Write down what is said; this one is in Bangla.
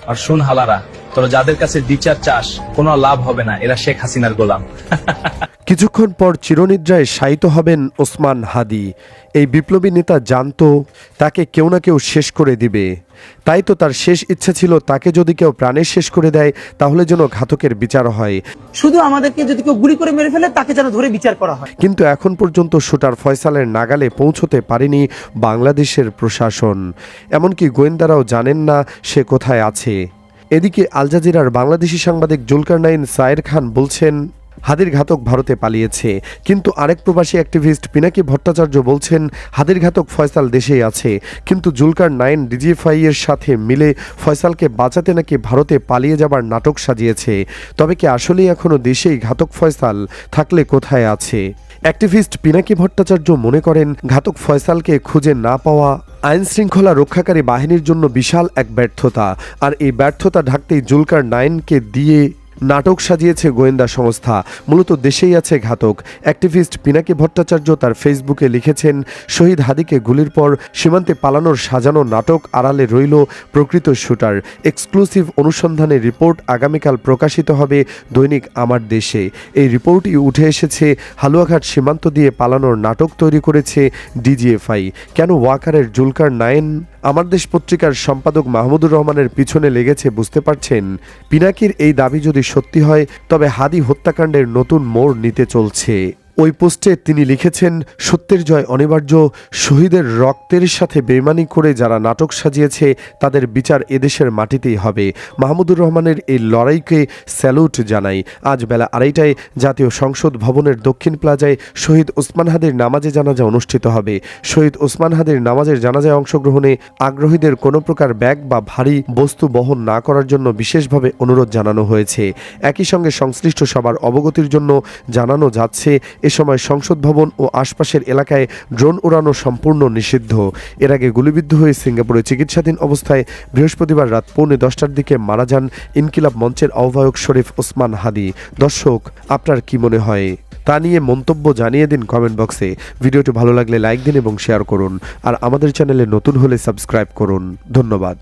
আর শুন হালারা, তোরা যাদের কাছে বিচার চাস কোনো লাভ হবে না, এরা শেখ হাসিনার গোলাম। কিছুক্ষণ পর চিরনিদ্রায় শায়িত হবেন ওসমান হাদি। এই বিপ্লবী নেতা জানতো তাকে কেউ না কেউ শেষ করে দিবে, তাই তো তার শেষ ইচ্ছা ছিল তাকে যদি কেউ প্রাণে শেষ করে দেয় তাহলে যেন ঘাতকের বিচার হয়। শুধু আমাদেরকে যদি কেউ গুলি করে মেরে ফেলে তাকে যেন ধরে বিচার করা হয়। কিন্তু এখন পর্যন্ত শুটার ফয়সালের নাগালে পৌঁছতে পারেনি বাংলাদেশের প্রশাসন, এমনকি গোয়েন্দারাও জানেন না সে কোথায় আছে। এদিকে আল জাজিরার বাংলাদেশি সাংবাদিক জুলকারনাইন সায়ের খান বলছেন হাদির ঘাতক ভারতে পালিয়েছে, কিন্তু আরেক প্রবাসী অ্যাক্টিভিস্ট পিনাকি ভট্টাচার্য বলছেন হাদির ঘাতক ফয়সাল দেশেই আছে, কিন্তু জুলকারনাইন ডিজিএফআই এর সাথে মিলে ফয়সালকে বাঁচাতে নাকি ভারতে পালিয়ে যাবার নাটক সাজিয়েছে। তবে কি আসলেই এখনও দেশেই ঘাতক ফয়সাল, থাকলে কোথায় আছে? অ্যাক্টিভিস্ট পিনাকি ভট্টাচার্য মনে করেন ঘাতক ফয়সালকে খুঁজে না পাওয়া আইন শৃঙ্খলা রক্ষাকারী বাহিনীর জন্য বিশাল এক ব্যর্থতা, আর এই ব্যর্থতা ঢাকতেই জুলকারনাইনকে দিয়ে নাটক সাজিয়েছে গোয়েন্দা সংস্থা। মূলত দেশেই আছে ঘাতক। অ্যাক্টিভিস্ট পিনাকি ভট্টাচার্য তার ফেসবুকে লিখেছেন, শহীদ হাদিকে গুলির পর সীমান্তে পালানোর সাজানো নাটক আড়ালে রইল প্রকৃত শুটার। এক্সক্লুসিভ অনুসন্ধানের রিপোর্ট আগামীকাল প্রকাশিত হবে দৈনিক আমার দেশে। এই রিপোর্টই উঠে এসেছে হালুয়াঘাট সীমান্ত দিয়ে পালানোর নাটক তৈরি করেছে ডিজিএফআই। কেন ওয়াকারের জুলকারনাইন আমার দেশ পত্রিকার সম্পাদক মাহমুদুর রহমানের পিছনে লেগেছে বুঝতে পারছেন? পিনাকির এই দাবি যদি সত্যি হয় তবে হাদি হত্যাকাণ্ডের নতুন মোড় নিতে চলছে। ওই পোস্টে তিনি লিখেছেন, সত্যের জয় অনিবার্য, শহীদের রক্তের সাথে বেইমানি করে যারা নাটক সাজিয়েছে তাদের বিচার এদেশের মাটিতেই হবে। মাহমুদুর রহমানের এই লড়াইকে স্যালুট জানাই। আজ বেলা 2:30টায় জাতীয় সংসদ ভবনের দক্ষিণ প্লাজায় শহীদ ওসমান হাদির নামাজে জানাজা অনুষ্ঠিত হবে। শহীদ ওসমান হাদির নামাজের জানাজায় অংশগ্রহণে আগ্রহীদের কোনো প্রকার ব্যাগ বা ভারী বস্তু বহন না করার জন্য বিশেষভাবে অনুরোধ জানানো হয়েছে। একই সঙ্গে সংশ্লিষ্ট সবার অবগতির জন্য জানানো যাচ্ছে, এ সময় সংসদ ভবন ও আশপাশের এলাকায় ড্রোন উড়ানো সম্পূর্ণ নিষিদ্ধ। এর আগে গুলিবিদ্ধ হয়ে সিঙ্গাপুরে চিকিৎসাধীন অবস্থায় বৃহস্পতিবার রাত 9:45টার দিকে মারা যান ইনকিলাব মঞ্চের আহ্বায়ক শরীফ ওসমান হাদি। দর্শক, আপনার কি মনে হয় তা নিয়ে মন্তব্য জানিয়ে দিন কমেন্ট বক্সে। ভিডিওটি ভালো লাগলে লাইক দিন এবং শেয়ার করুন, আর আমাদের চ্যানেলে নতুন হলে সাবস্ক্রাইব করুন। ধন্যবাদ।